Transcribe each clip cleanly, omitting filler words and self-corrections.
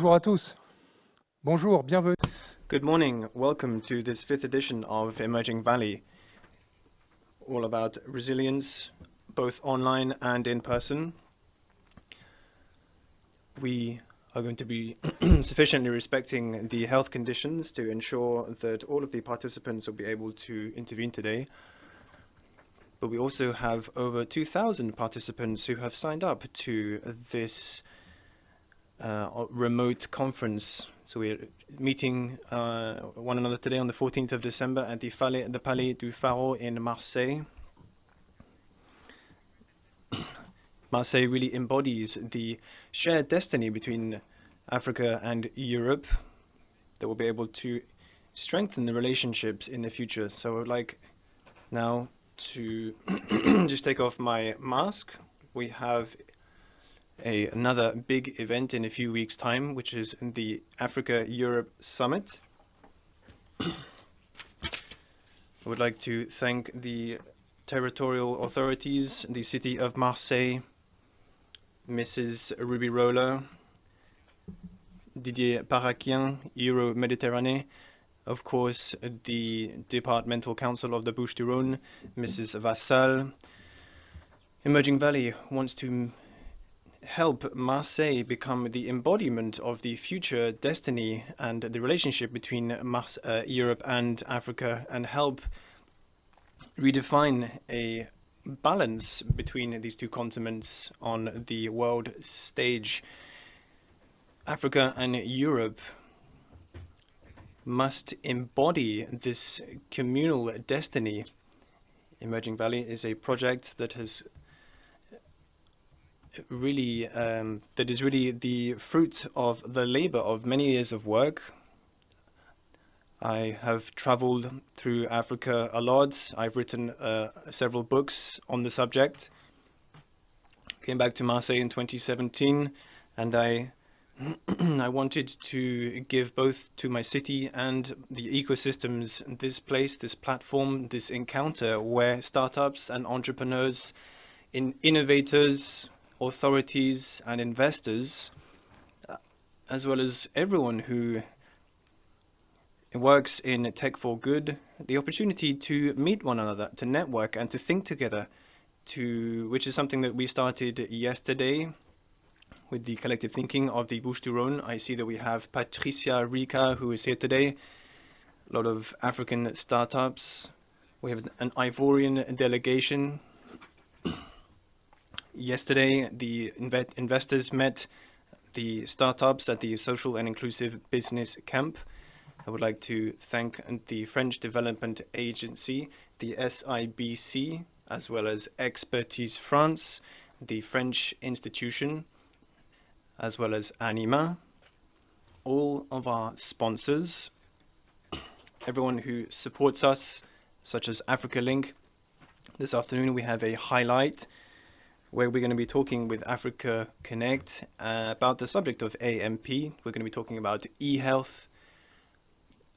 Bonjour à tous. Bonjour, bienvenue. Good morning. Welcome to this 5th edition of Emerging Valley, all about resilience, both online and in person. We are going to be sufficiently respecting the health conditions to ensure that all of the participants will be able to intervene today. But we also have over 2,000 participants who have signed up to this remote conference. So we're meeting one another today on the 14th of December at the Palais du Pharo in Marseille. Marseille really embodies the shared destiny between Africa and Europe that will be able to strengthen the relationships in the future. So I would like now to just take off my mask. We have another big event in a few weeks' time, which is the Africa-Europe Summit. I would like to thank the territorial authorities, the city of Marseille, Mrs. RUBIROLA, Didier PARAKIAN, Euroméditerranée, of course, the Departmental Council of the Bouches-du-Rhône, Mrs. Vassal. Emerging Valley wants to help Marseille become the embodiment of the future destiny and the relationship between Europe and Africa, and help redefine a balance between these two continents on the world stage. Africa and Europe must embody this communal destiny. Emerging Valley is a project that has really the fruit of the labor of many years of work. I have traveled through Africa a lot. I've written several books on the subject. Came back to Marseille in 2017, and I wanted to give both to my city and the ecosystems this place, this platform, this encounter where startups and entrepreneurs, innovators, authorities and investors, as well as everyone who works in tech for good, the opportunity to meet one another, to network and to think together, which is something that we started yesterday with the collective thinking of the Bouches-du-Rhône. I see that we have Patricia Rika, who is here today, a lot of African startups. We have an Ivorian delegation. Yesterday, the investors met the startups at the Social and Inclusive Business Camp. I would like to thank the French Development Agency, the SIBC, as well as Expertise France, the French institution, as well as Anima, all of our sponsors, everyone who supports us, such as Africa Link. This afternoon we have a highlight where we're going to be talking with Africa Connect about the subject of AMP. We're going to be talking about e-health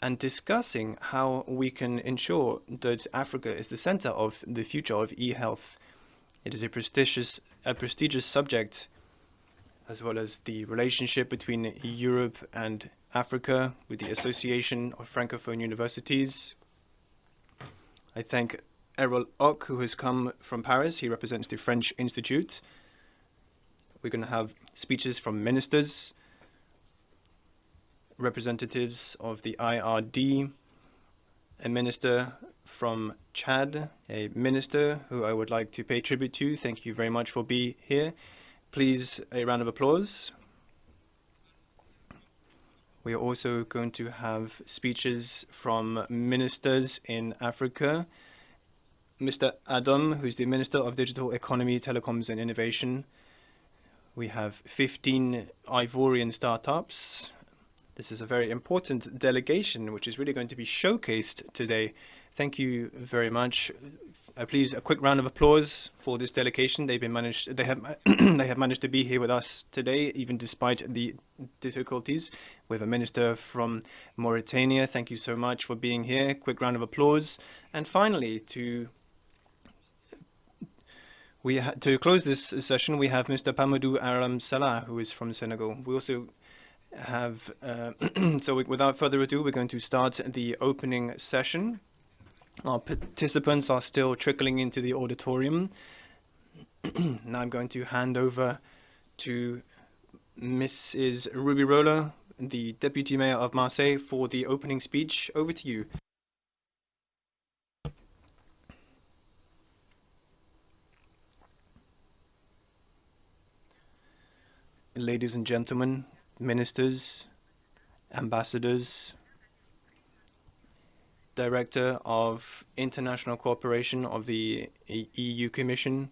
and discussing how we can ensure that Africa is the center of the future of e-health. It is a prestigious subject, as well as the relationship between Europe and Africa with the Association of Francophone Universities. I thank Errol Ock, who has come from Paris. He represents the French Institute. We're going to have speeches from ministers, representatives of the IRD, a minister from Chad, a minister who I would like to pay tribute to. Thank you very much for being here. Please, a round of applause. We are also going to have speeches from ministers in Africa. Mr. Adam, who's the Minister of Digital Economy, Telecoms and Innovation. We have 15 Ivorian startups. This is a very important delegation, which is really going to be showcased today. Thank you very much. Please, a quick round of applause for this delegation. They have managed to be here with us today, even despite the difficulties. We have a minister from Mauritania. Thank you so much for being here. Quick round of applause. And finally, to close this session, we have Mr. Pamadou Aram Salah, who is from Senegal. We also have without further ado, we're going to start the opening session. Our participants are still trickling into the auditorium. Now I'm going to hand over to Mrs. RUBIROLA, the Deputy Mayor of Marseille, for the opening speech. Over to you. Ladies and gentlemen, ministers, ambassadors, Director of International Cooperation of the EU Commission,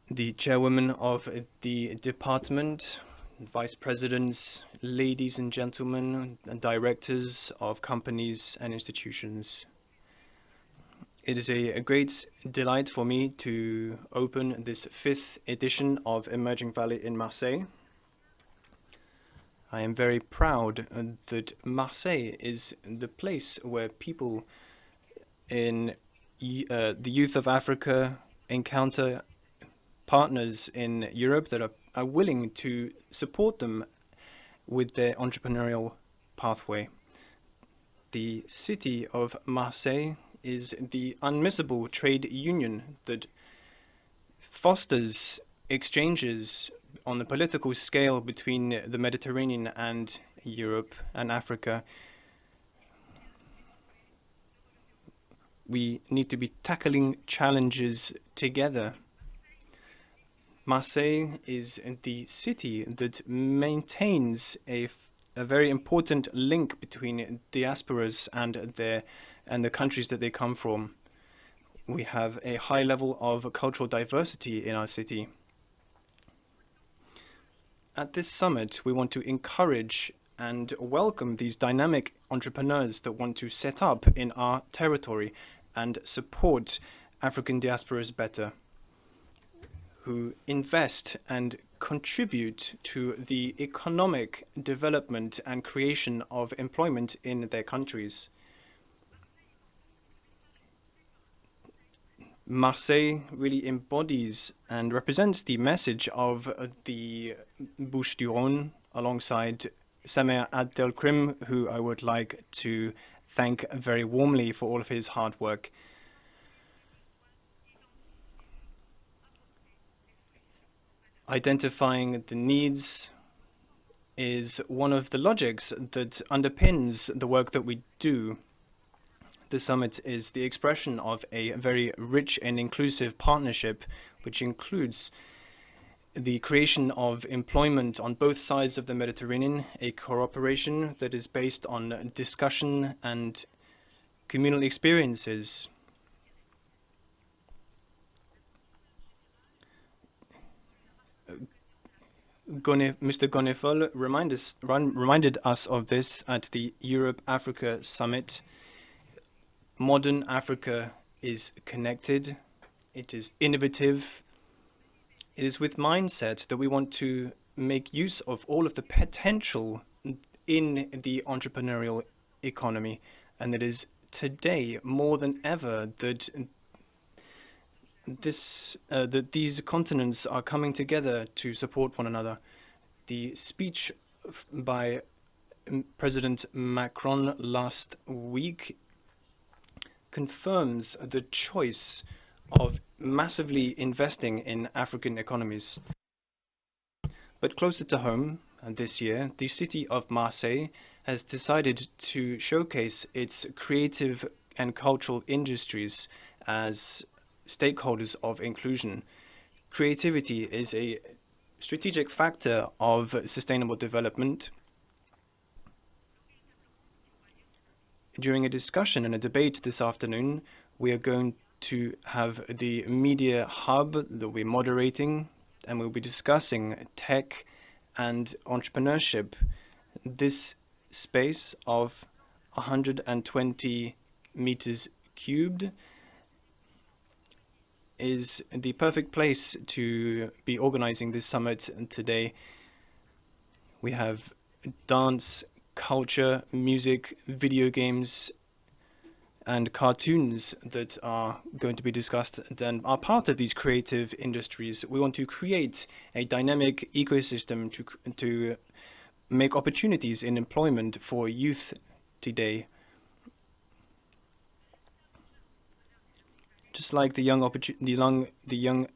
the Chairwoman of the Department, Vice Presidents, ladies and gentlemen, and Directors of companies and institutions. It is a great delight for me to open this 5th edition of Emerging Valley in Marseille. I am very proud that Marseille is the place where people in the youth of Africa encounter partners in Europe that are willing to support them with their entrepreneurial pathway. The city of Marseille is the unmissable trade union that fosters exchanges on the political scale between the Mediterranean and Europe and Africa. We need to be tackling challenges together. Marseille is the city that maintains a very important link between diasporas and the countries that they come from. We have a high level of cultural diversity in our city. At this summit, we want to encourage and welcome these dynamic entrepreneurs that want to set up in our territory and support African diasporas better, who invest and contribute to the economic development and creation of employment in their countries. Marseille really embodies and represents the message of the Bouches-du-Rhône, alongside Samir ABDELKRIM, who I would like to thank very warmly for all of his hard work. Identifying the needs is one of the logics that underpins the work that we do. The summit is the expression of a very rich and inclusive partnership, which includes the creation of employment on both sides of the Mediterranean, a cooperation that is based on discussion and communal experiences. Mr. Gonefol reminded us of this at the Europe-Africa Summit. Modern Africa is connected, it is innovative, it is with mindset that we want to make use of all of the potential in the entrepreneurial economy, and it is today more than ever that these continents are coming together to support one another. The speech by President Macron last week confirms the choice of massively investing in African economies. But closer to home, this year, the city of Marseille has decided to showcase its creative and cultural industries as stakeholders of inclusion. Creativity is a strategic factor of sustainable development. During a discussion and a debate this afternoon, we are going to have the media hub that we're moderating, and we'll be discussing tech and entrepreneurship. This space of 120 meters cubed is the perfect place to be organizing this summit today. We have dance, culture, music, video games, and cartoons that are going to be discussed then are part of these creative industries. We want to create a dynamic ecosystem to make opportunities in employment for youth today. Just like the young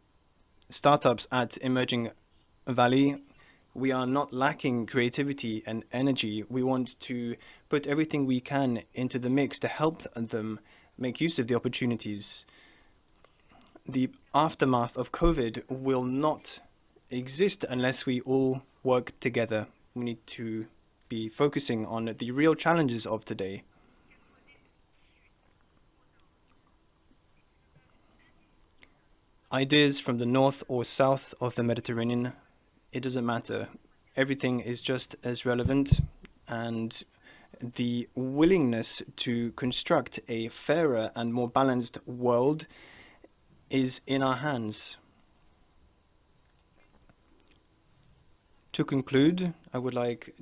startups at Emerging Valley, we are not lacking creativity and energy. We want to put everything we can into the mix to help them make use of the opportunities. The aftermath of COVID will not exist unless we all work together. We need to be focusing on the real challenges of today. Ideas from the north or south of the Mediterranean, it doesn't matter. Everything is just as relevant, and the willingness to construct a fairer and more balanced world is in our hands. To conclude, I would like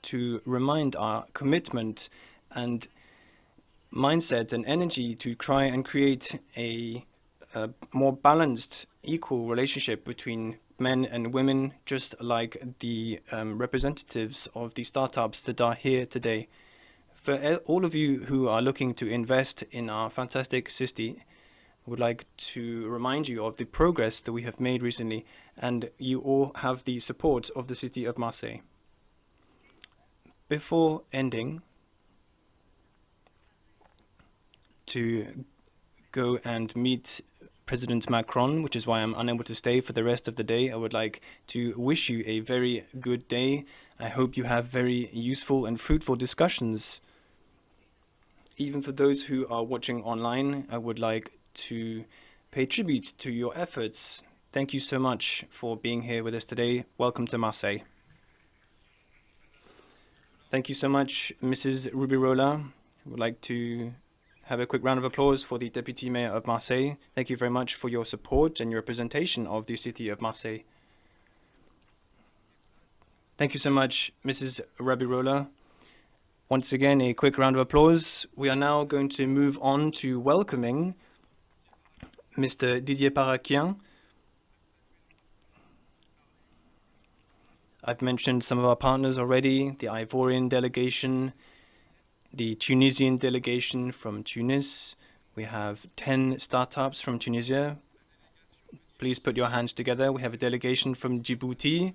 to remind our commitment and mindset and energy to try and create a more balanced, equal relationship between men and women, just like the representatives of the startups that are here today. For all of you who are looking to invest in our fantastic city, I would like to remind you of the progress that we have made recently, and you all have the support of the city of Marseille. Before ending, to go and meet President Macron, which is why I'm unable to stay for the rest of the day, I would like to wish you a very good day. I hope you have very useful and fruitful discussions. Even for those who are watching online, I would like to pay tribute to your efforts. Thank you so much for being here with us today. Welcome to Marseille. Thank you so much, Mrs. RUBIROLA. I would like to have a quick round of applause for the Deputy Mayor of Marseille. Thank you very much for your support and your representation of the city of Marseille. Thank you so much, Mrs. RUBIROLA. Once again, a quick round of applause. We are now going to move on to welcoming Mr. Didier PARAKIAN. I've mentioned some of our partners already, the Ivorian delegation, the Tunisian delegation from Tunis. We have 10 startups from Tunisia. Please put your hands together. We have a delegation from Djibouti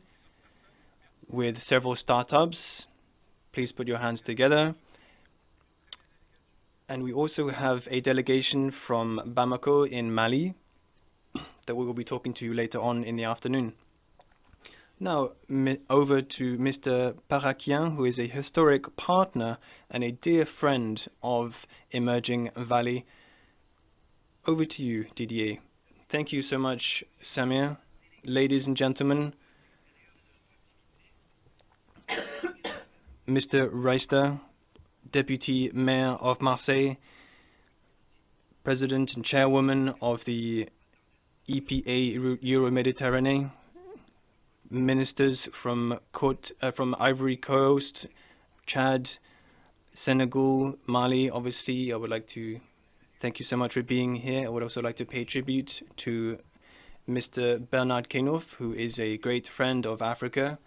with several startups. Please put your hands together. And we also have a delegation from Bamako in Mali that we will be talking to later on in the afternoon. Now, over to Mr. PARAKIAN, who is a historic partner and a dear friend of Emerging Valley. Over to you, Didier. Thank you so much, Samir. Ladies and gentlemen, Mr. RIESTER, Deputy Mayor of Marseille, President and Chairwoman of the EPA Euroméditerranée, ministers from Ivory Coast, Chad, Senegal, Mali. Obviously, I would like to thank you so much for being here. I would also like to pay tribute to Mr. Bernard Kenouf, who is a great friend of Africa.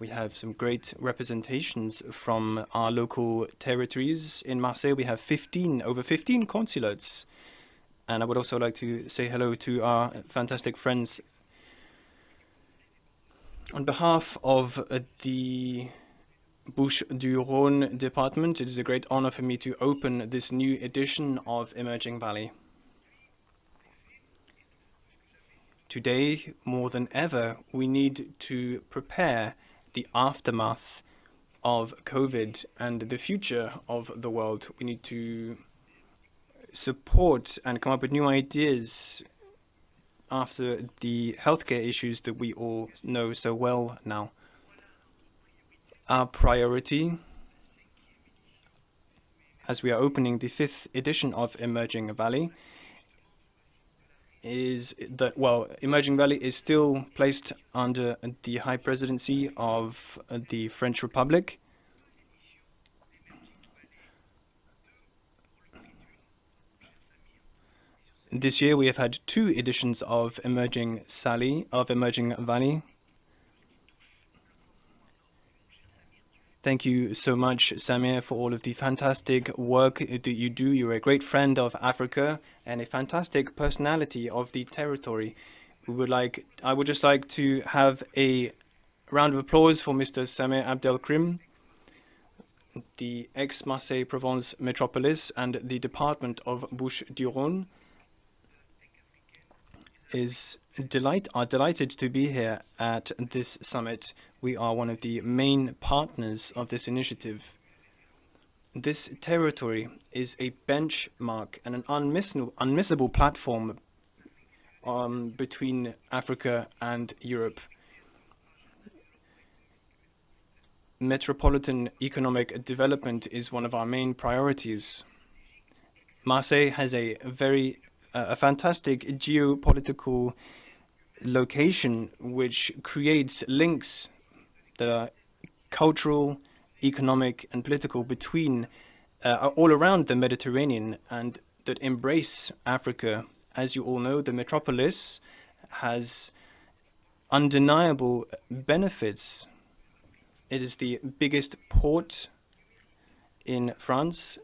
We have some great representations from our local territories. In Marseille, we have over 15 consulates. And I would also like to say hello to our fantastic friends. On behalf of the Bouches-du-Rhône department, it is a great honor for me to open this new edition of Emerging Valley. Today, more than ever, we need to prepare the aftermath of COVID and the future of the world. We need to support and come up with new ideas after the healthcare issues that we all know so well now. Our priority, as we are opening the 5th edition of Emerging Valley, is that, well, Emerging Valley is still placed under the high presidency of the French Republic. This year we have had 2 editions of Emerging Valley. Thank you so much, Samir, for all of the fantastic work that you do. You're a great friend of Africa and a fantastic personality of the territory. I would just like to have a round of applause for Mr. Samir ABDELKRIM, the Aix-Marseille-Provence metropolis and the department of Bouches-du-Rhône are delighted to be here at this summit. We are one of the main partners of this initiative. This territory is a benchmark and an unmissable platform between Africa and Europe. Metropolitan economic development is one of our main priorities. Marseille has a fantastic geopolitical location which creates links that are cultural, economic and political between all around the Mediterranean and that embrace Africa. As you all know, the metropolis has undeniable benefits. It is the biggest port in France,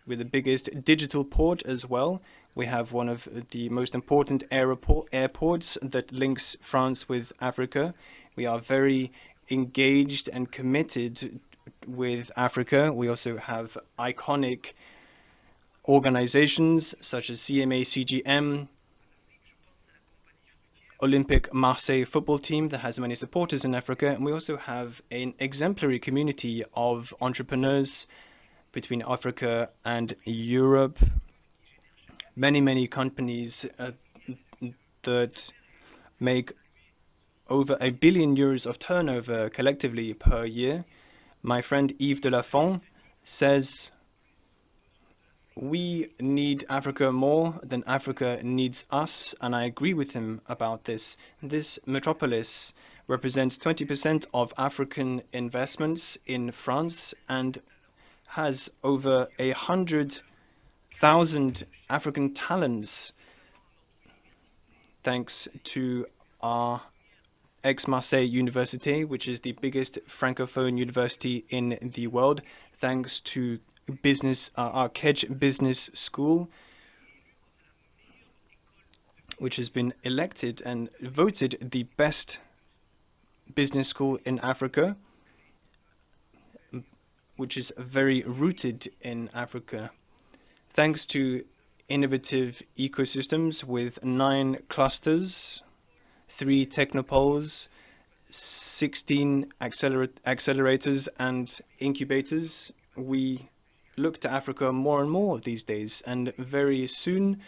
with the biggest digital port as well. We have one of the most important airports that links France with Africa. We are very engaged and committed with Africa. We also have iconic organizations such as CMA CGM, Olympic Marseille football team that has many supporters in Africa, and we also have an exemplary community of entrepreneurs between Africa and Europe. Many companies that make over €1 billion of turnover collectively per year. My friend Yves de la Font says we need Africa more than Africa needs us, and I agree with him about this. This metropolis represents 20% of African investments in France and has over 100,000 African talents, thanks to our Aix-Marseille University, which is the biggest francophone university in the world, thanks to our Kedge Business School, which has been elected and voted the best business school in Africa, which is very rooted in Africa. Thanks to innovative ecosystems with 9 clusters, 3 technopoles, 16 accelerators and incubators, we look to Africa more and more these days, and very soon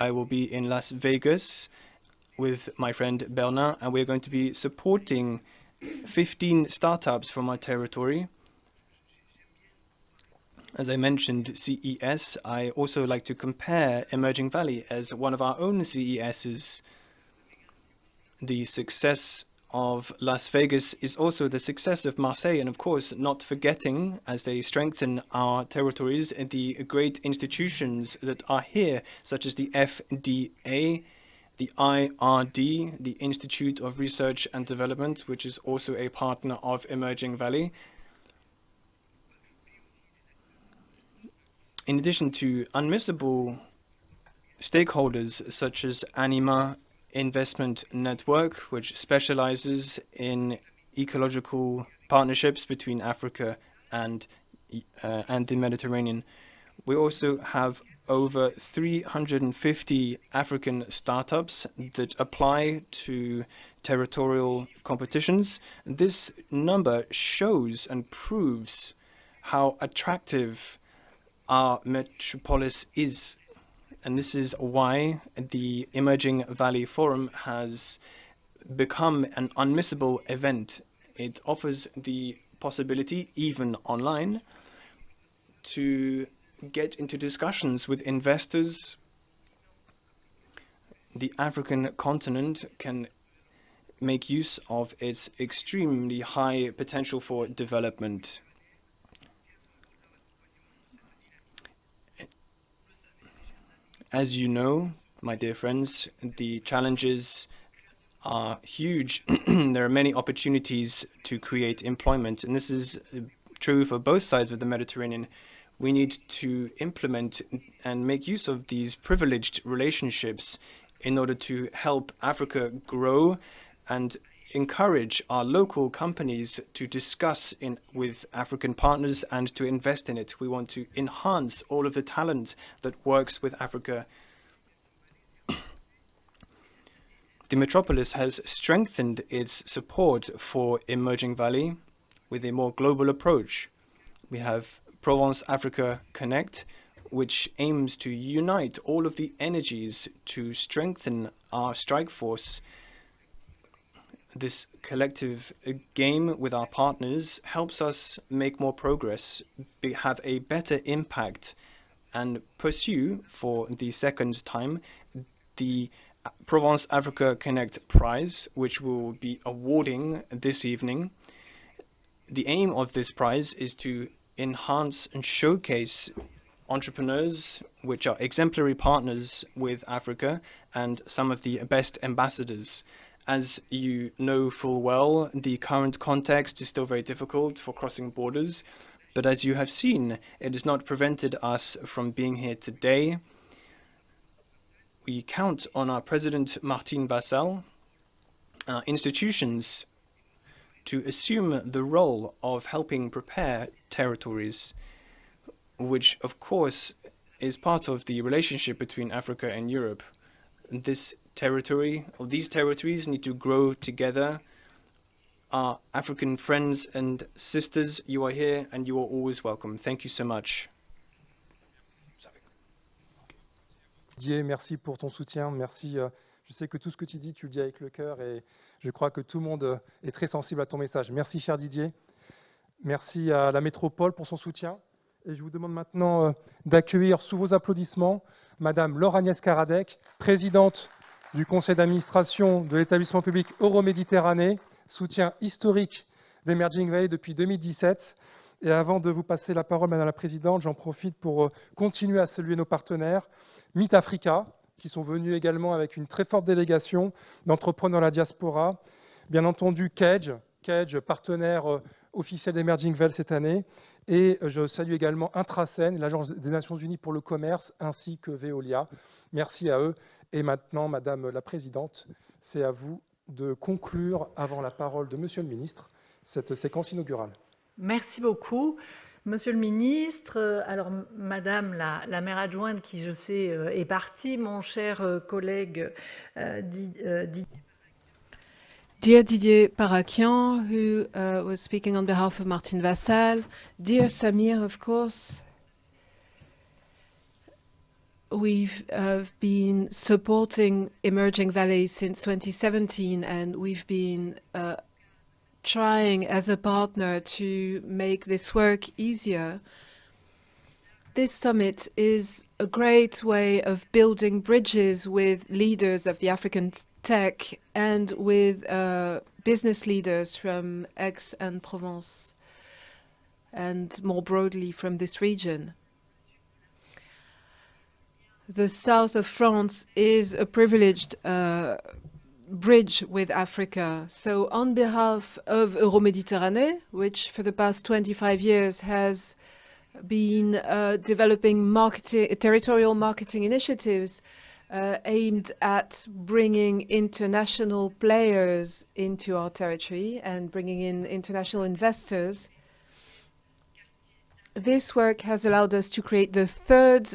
I will be in Las Vegas with my friend Bernard, and we're going to be supporting 15 startups from our territory. As I mentioned CES, I also like to compare Emerging Valley as one of our own CESs. The success of Las Vegas is also the success of Marseille, and of course not forgetting, as they strengthen our territories, the great institutions that are here, such as the FDA, the IRD, the Institute of Research and Development, which is also a partner of Emerging Valley. In addition to unmissable stakeholders such as Anima Investment Network, which specializes in ecological partnerships between Africa and the Mediterranean. We also have over 350 African startups that apply to territorial competitions. This number shows and proves how attractive our metropolis is. And this is why the Emerging Valley Forum has become an unmissable event. It offers the possibility, even online, to get into discussions with investors. The African continent can make use of its extremely high potential for development. As you know, my dear friends, the challenges are huge. There are many opportunities to create employment, and this is true for both sides of the Mediterranean. We need to implement and make use of these privileged relationships in order to help Africa grow and encourage our local companies to discuss with African partners and to invest in it. We want to enhance all of the talent that works with Africa. The metropolis has strengthened its support for Emerging Valley with a more global approach. We have Provence Africa Connect, which aims to unite all of the energies to strengthen our strike force. This collective game with our partners helps us make more progress, have a better impact, and pursue, for the second time, the Provence Africa Connect Prize, which we will be awarding this evening. The aim of this prize is to enhance and showcase entrepreneurs which are exemplary partners with Africa and some of the best ambassadors. As you know full well, the current context is still very difficult for crossing borders, but as you have seen, it has not prevented us from being here today. We count on our President Martine Vassal, our institutions, to assume the role of helping prepare territories, which of course is part of the relationship between Africa and Europe. This territory, or these territories, need to grow together. Our African friends and sisters, you are here and you are always welcome. Thank you so much. Didier, merci pour ton soutien. Merci. Je sais que tout ce que tu dis, tu le dis avec le cœur et je crois que tout le monde est très sensible à ton message. Merci, cher Didier. Merci à la métropole pour son soutien. Et je vous demande maintenant d'accueillir sous vos applaudissements Madame Laure-Agnès CARADEC, présidente du conseil d'administration de l'établissement public Euroméditerranée, soutien historique d'Emerging Valley depuis 2017. Et avant de vous passer la parole, Madame la Présidente, j'en profite pour continuer à saluer nos partenaires, Meet Africa, qui sont venus également avec une très forte délégation d'entrepreneurs de la diaspora. Bien entendu, Cage, partenaire officiel d'Emerging Valley cette année. Et je salue également Intracen, l'Agence des Nations Unies pour le commerce, ainsi que Veolia. Merci à eux. Et maintenant, Madame la Présidente, c'est à vous de conclure, avant la parole de Monsieur le Ministre, cette séquence inaugurale. Merci beaucoup. Monsieur le ministre, alors Madame la maire adjointe, qui je sais est partie, mon cher collègue Dear Didier PARAKIAN, who was speaking on behalf of Martine Vassal, dear Samir, of course, we've been supporting Emerging Valleys since 2017, and we've been trying as a partner to make this work easier. This summit is a great way of building bridges with leaders of the African tech and with business leaders from Aix and Provence and more broadly from this region. The south of France is a privileged bridge with Africa. So on behalf of Euroméditerranée, which for the past 25 years has been developing territorial marketing initiatives aimed at bringing international players into our territory and bringing in international investors, this work has allowed us to create the third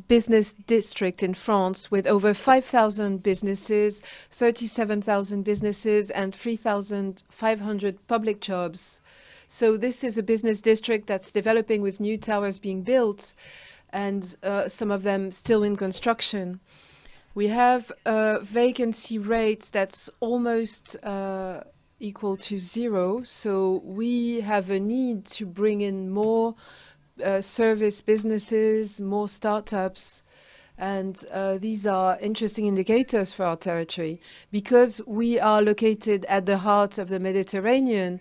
business district in France with over 5,000 businesses, 37,000 businesses and 3,500 public jobs. So this is a business district that's developing with new towers being built and some of them still in construction. We have a vacancy rate that's almost equal to zero, so we have a need to bring in more service businesses, more startups, and these are interesting indicators for our territory. Because we are located at the heart of the Mediterranean,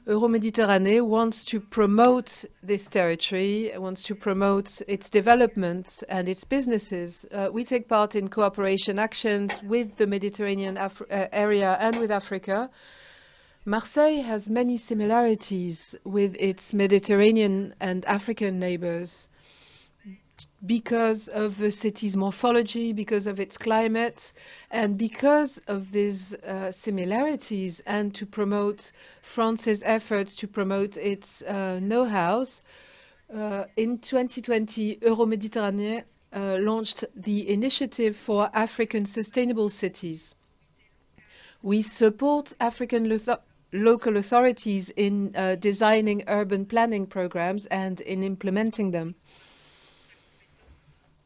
Euroméditerranée wants to promote this territory, wants to promote its development and its businesses. We take part in cooperation actions with the Mediterranean area and with Africa. Marseille has many similarities with its Mediterranean and African neighbors because of the city's morphology, because of its climate, and because of these similarities, and to promote France's efforts to promote its know-hows. In 2020, Euroméditerranée launched the Initiative for African Sustainable Cities. We support African local authorities in designing urban planning programs and in implementing them.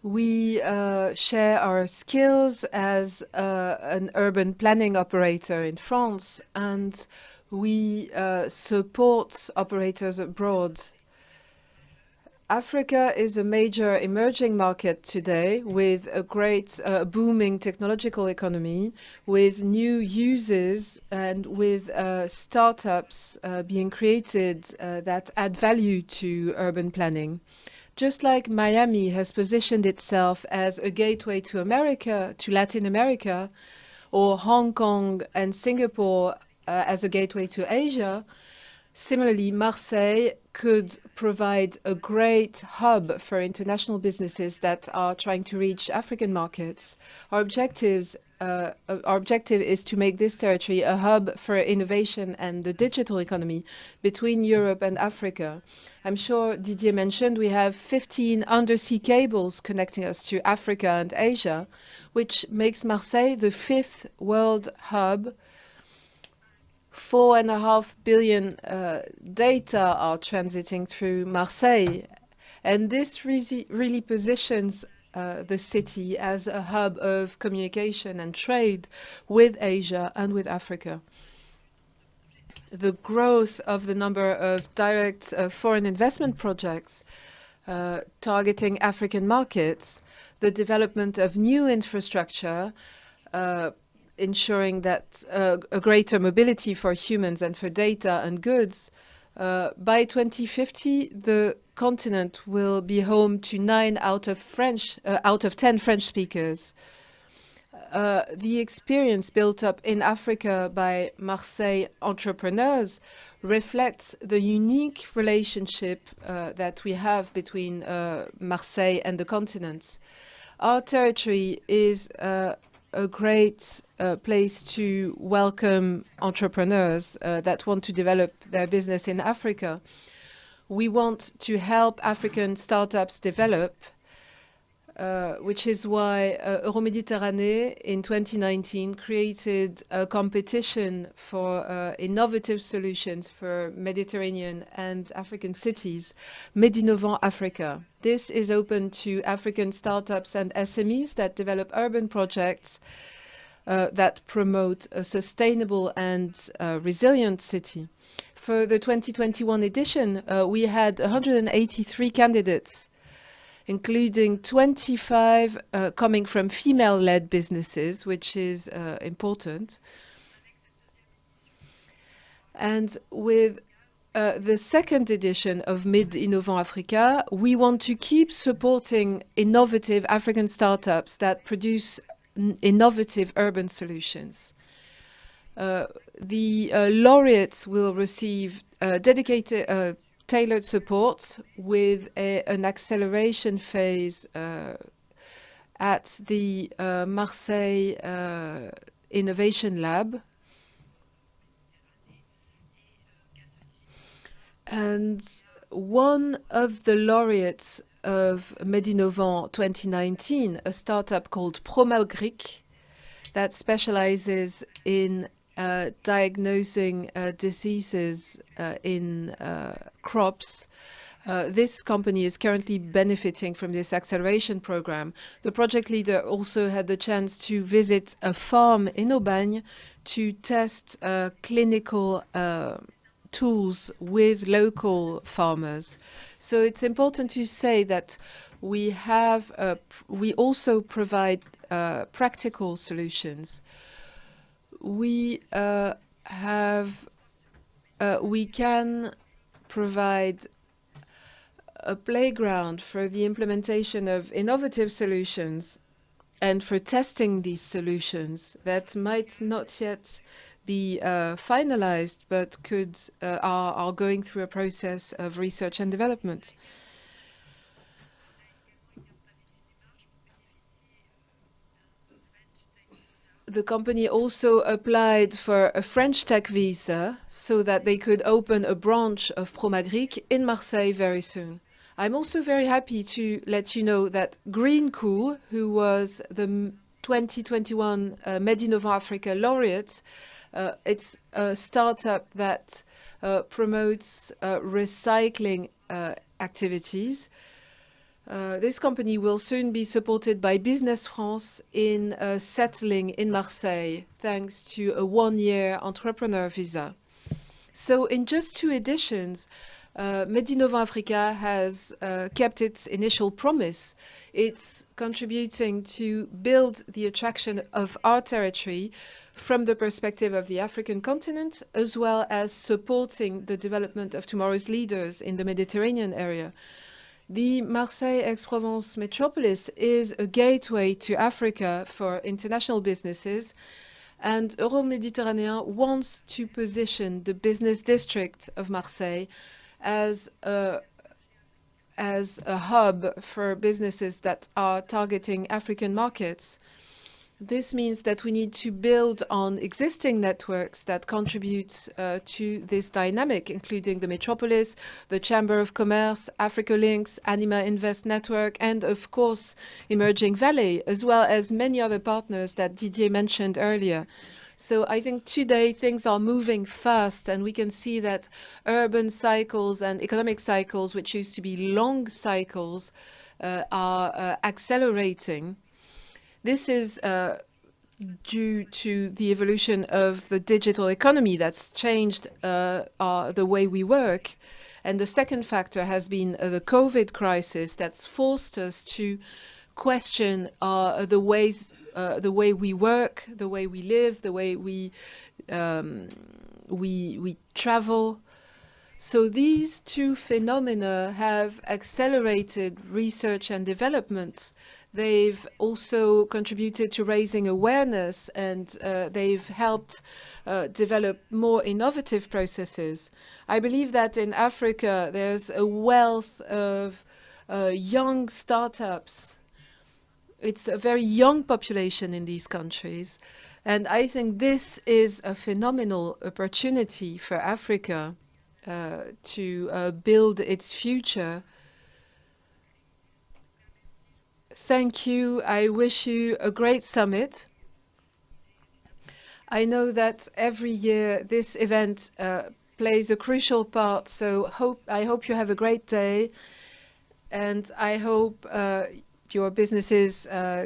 We share our skills as an urban planning operator in France, and we support operators abroad. Africa is a major emerging market today with a great booming technological economy, with new uses and with startups being created that add value to urban planning. Just like Miami has positioned itself as a gateway to America, to Latin America, or Hong Kong and Singapore as a gateway to Asia, similarly, Marseille could provide a great hub for international businesses that are trying to reach African markets. Our objective is to make this territory a hub for innovation and the digital economy between Europe and Africa. I'm sure Didier mentioned we have 15 undersea cables connecting us to Africa and Asia, which makes Marseille the 5th world hub. 4.5 billion data are transiting through Marseille, and this really positions the city as a hub of communication and trade with Asia and with Africa. The growth of the number of direct foreign investment projects targeting African markets, the development of new infrastructure, ensuring that a greater mobility for humans and for data and goods. By 2050, the continent will be home to 9 out of 10 French speakers. The experience built up in Africa by Marseille entrepreneurs reflects the unique relationship that we have between Marseille and the continent. Our territory is a great place to welcome entrepreneurs that want to develop their business in Africa. We want to help African startups develop, which is why Euroméditerranée in 2019 created a competition for innovative solutions for Mediterranean and African cities, Medinnovant Africa. This is open to African startups and SMEs that develop urban projects that promote a sustainable and resilient city. For the 2021 edition, we had 183 candidates, including 25 coming from female-led businesses, which is important. And with the second edition of Medinnovant Africa, we want to keep supporting innovative African startups that produce innovative urban solutions. The laureates will receive dedicated tailored support with an acceleration phase at the Marseille Innovation Lab. And one of the laureates of Medinnovant 2019, a startup called Première, that specializes in diagnosing diseases in crops. This company is currently benefiting from this acceleration program. The project leader also had the chance to visit a farm in Aubagne to test clinical tools with local farmers. So it's important to say that we also provide practical solutions. We have we can provide a playground for the implementation of innovative solutions and for testing these solutions that might not yet be finalized, but are going through a process of research and development. The company also applied for a French tech visa so that they could open a branch of Promagric in Marseille very soon. I'm also very happy to let you know that Greencool, who was the 2021 Medinova Africa laureate, it's a startup that promotes recycling activities. This company will soon be supported by Business France in settling in Marseille, thanks to a one-year entrepreneur visa. So in just 2 editions, Medinova Africa has kept its initial promise. It's contributing to build the attraction of our territory from the perspective of the African continent, as well as supporting the development of tomorrow's leaders in the Mediterranean area. The Marseille-Aix-Provence metropolis is a gateway to Africa for international businesses, and Euroméditerranée wants to position the business district of Marseille as a hub for businesses that are targeting African markets. This means that we need to build on existing networks that contribute to this dynamic, including the Metropolis, the Chamber of Commerce, Africa Links, Anima Invest Network, and of course, Emerging Valley, as well as many other partners that Didier mentioned earlier. So I think today things are moving fast, and we can see that urban cycles and economic cycles, which used to be long cycles, are accelerating. This is due to the evolution of the digital economy that's changed the way we work. And the second factor has been the COVID crisis that's forced us to question the way we work, the way we live, the way we travel. So these 2 phenomena have accelerated research and development. They've also contributed to raising awareness, and they've helped develop more innovative processes. I believe that in Africa there's a wealth of young startups. It's a very young population in these countries, and I think this is a phenomenal opportunity for Africa to build its future. Thank you. I wish you a great summit. I know that every year this event plays a crucial part, so I hope you have a great day, and I hope your businesses are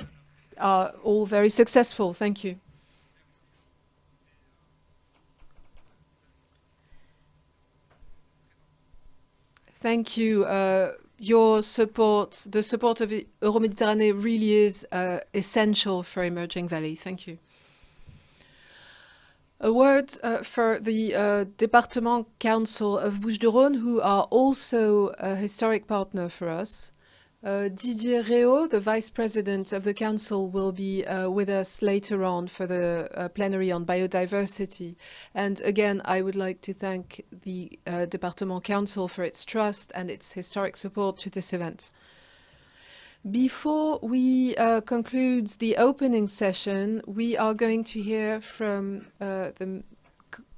all very successful. Thank you. Thank you. Your support, the support of Euroméditerranée really is essential for Emerging Valley. Thank you. A word for the Département Council of Bouches-du-Rhône, who are also a historic partner for us. Didier Réau, the Vice President of the Council, will be with us later on for the plenary on biodiversity. And again, I would like to thank the Département Council for its trust and its historic support to this event. Before we conclude the opening session, we are going to hear from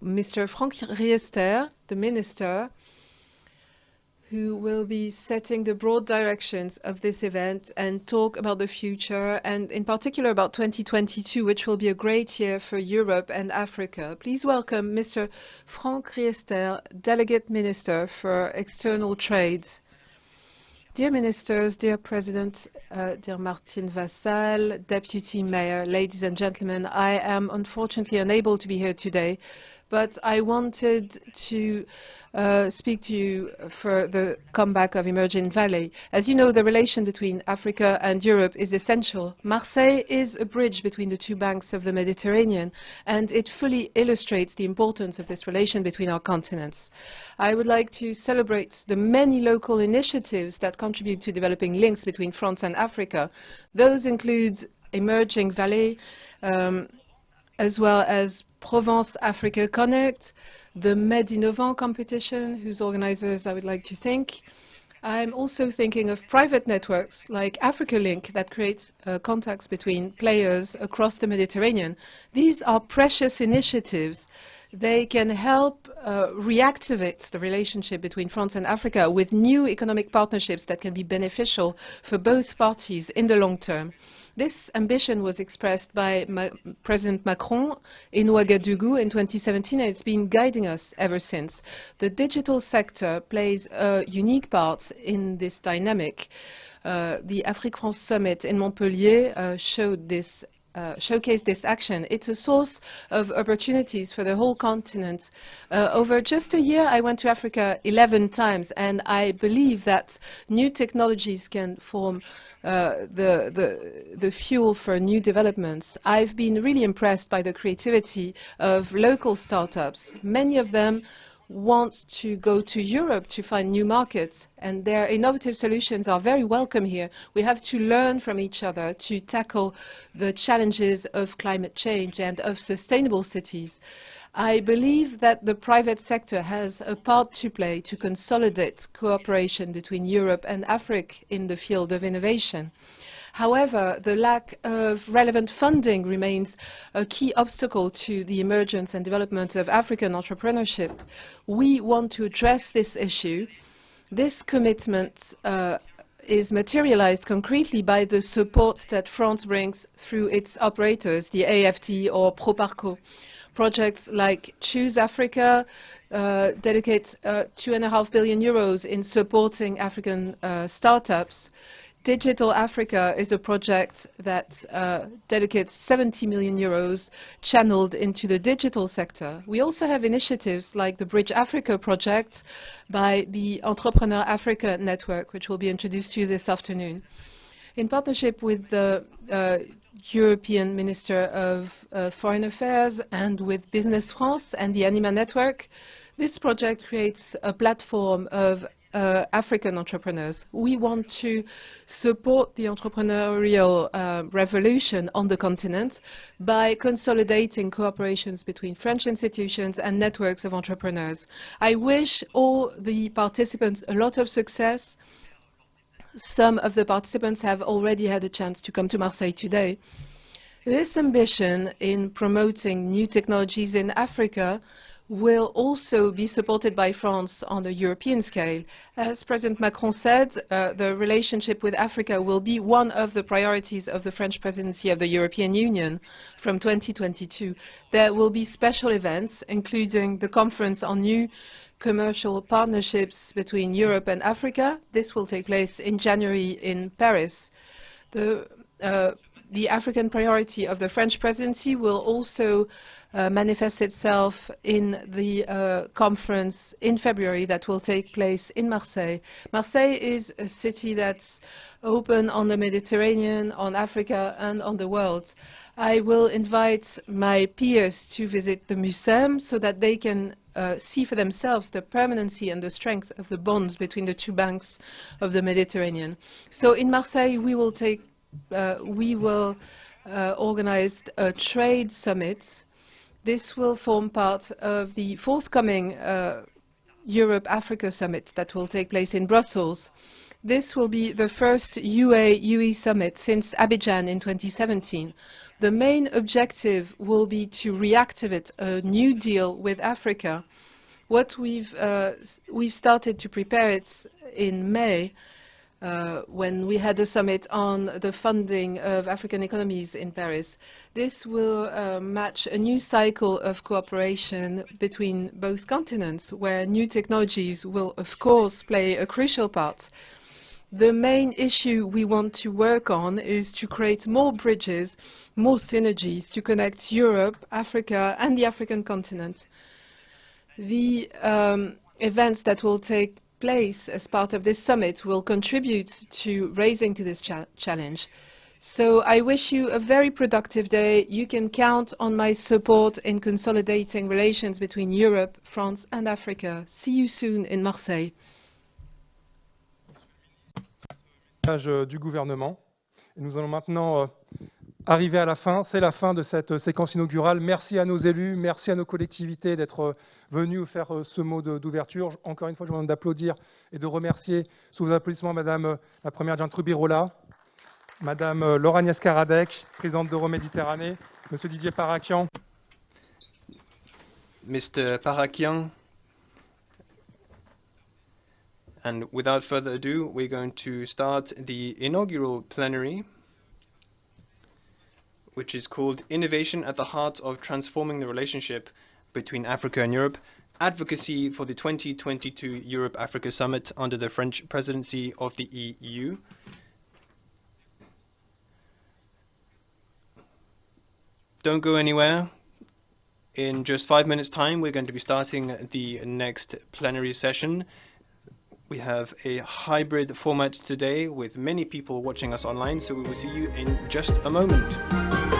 Mr. Franck RIESTER, the Minister, who will be setting the broad directions of this event and talk about the future, and in particular about 2022, which will be a great year for Europe and Africa. Please welcome Mr. Franck RIESTER, Delegate Minister for External Trade. Dear Ministers, dear President, dear Martine Vassal, Deputy Mayor, ladies and gentlemen, I am unfortunately unable to be here today, but I wanted to speak to you for the comeback of Emerging Valley. As you know, the relation between Africa and Europe is essential. Marseille is a bridge between the two banks of the Mediterranean, and it fully illustrates the importance of this relation between our continents. I would like to celebrate the many local initiatives that contribute to developing links between France and Africa. Those include Emerging Valley, as well as Provence Africa Connect, the Med Innovant competition, whose organizers I would like to thank. I'm also thinking of private networks like Africa Link that creates contacts between players across the Mediterranean. These are precious initiatives. They can help reactivate the relationship between France and Africa with new economic partnerships that can be beneficial for both parties in the long term. This ambition was expressed by President Macron in Ouagadougou in 2017, and it's been guiding us ever since. The digital sector plays a unique part in this dynamic. The Afrique-France Summit in Montpellier showcased this action. It's a source of opportunities for the whole continent. Over just a year, I went to Africa 11 times, and I believe that new technologies can form the fuel for new developments. I've been really impressed by the creativity of local startups. Many of them want to go to Europe to find new markets, and their innovative solutions are very welcome here. We have to learn from each other to tackle the challenges of climate change and of sustainable cities. I believe that the private sector has a part to play to consolidate cooperation between Europe and Africa in the field of innovation. However, the lack of relevant funding remains a key obstacle to the emergence and development of African entrepreneurship. We want to address this issue. This commitment is materialized concretely by the support that France brings through its operators, the AFT or ProParco. Projects like Choose Africa dedicate 2.5 billion euros in supporting African startups. Digital Africa is a project that dedicates 70 million euros channeled into the digital sector. We also have initiatives like the Bridge Africa project by the Entrepreneur Africa network, which will be introduced to you this afternoon. In partnership with the European Minister of Foreign Affairs and with Business France and the Anima network, this project creates a platform of African entrepreneurs. We want to support the entrepreneurial revolution on the continent by consolidating cooperations between French institutions and networks of entrepreneurs. I wish all the participants a lot of success. Some of the participants have already had a chance to come to Marseille today. This ambition in promoting new technologies in Africa will also be supported by France on a European scale. As President Macron said, the relationship with Africa will be one of the priorities of the French presidency of the European Union from 2022. There will be special events, including the Conference on New Commercial Partnerships between Europe and Africa. This will take place in January in Paris. The African priority of the French presidency will also manifest itself in the conference in February that will take place in Marseille. Marseille is a city that's open on the Mediterranean, on Africa, and on the world. I will invite my peers to visit the museum so that they can see for themselves the permanency and the strength of the bonds between the two banks of the Mediterranean. So in Marseille, we will organize a trade summit. This will form part of the forthcoming Europe-Africa summit that will take place in Brussels. This will be the first UA-UE summit since Abidjan in 2017. The main objective will be to reactivate a new deal with Africa. What we've started to prepare it in May, when we had a summit on the funding of African economies in Paris. This will match a new cycle of cooperation between both continents, where new technologies will, of course, play a crucial part. The main issue we want to work on is to create more bridges, more synergies to connect Europe, Africa, and the African continent. the events that will take place as part of this summit will contribute to raising to this challenge. So I wish you a very productive day. You can count on my support in consolidating relations between Europe, France and Africa. See you soon in Marseille. Du gouvernement. Et nous allons maintenant arriver à la fin. C'est la fin de cette séquence inaugurale. Merci à nos élus, merci à nos collectivités d'être venus faire ce mot d'ouverture. Encore une fois, je vous demande d'applaudir et de remercier sous vos applaudissements Madame la Première Adjointe RUBIROLA, Madame Laure-Agnès CARADEC, Présidente d'Euroméditerranée, Monsieur Didier PARAKIAN. Mr. PARAKIAN. And without further ado, we're going to start the inaugural plenary, which is called Innovation at the Heart of Transforming the Relationship between Africa and Europe, Advocacy for the 2022 Europe-Africa Summit under the French presidency of the EU. Don't go anywhere. In just 5 minutes' time, we're going to be starting the next plenary session. We have a hybrid format today with many people watching us online, so we will see you in just a moment.